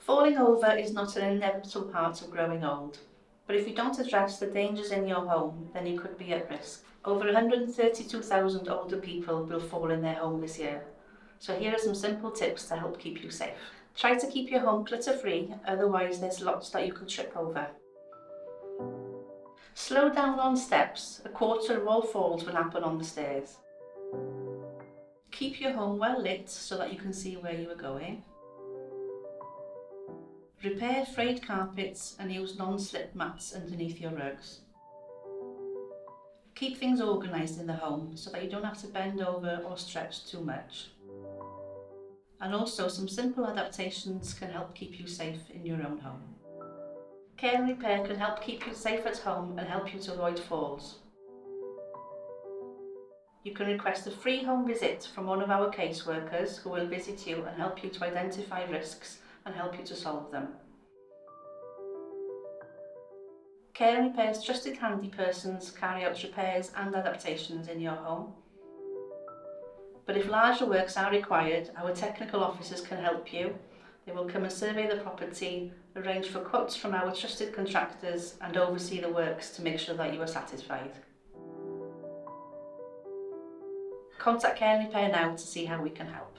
Falling over is not an inevitable part of growing old, but if you don't address the dangers in your home, then you could be at risk. Over 132,000 older people will fall in their home this year, so here are some simple tips to help keep you safe. Try to keep your home clutter-free, otherwise there's lots that you could trip over. Slow down on steps, a quarter of all falls will happen on the stairs. Keep your home well lit so that you can see where you are going. Repair frayed carpets and use non-slip mats underneath your rugs. Keep things organised in the home so that you don't have to bend over or stretch too much. And also some simple adaptations can help keep you safe in your own home. Care and Repair can help keep you safe at home and help you to avoid falls. You can request a free home visit from one of our caseworkers who will visit you and help you to identify risks and help you to solve them. Care and Repair's trusted handy persons carry out repairs and adaptations in your home. But if larger works are required, our technical officers can help you. They will come and survey the property, arrange for quotes from our trusted contractors and oversee the works to make sure that you are satisfied. Contact Care and Repair now to see how we can help.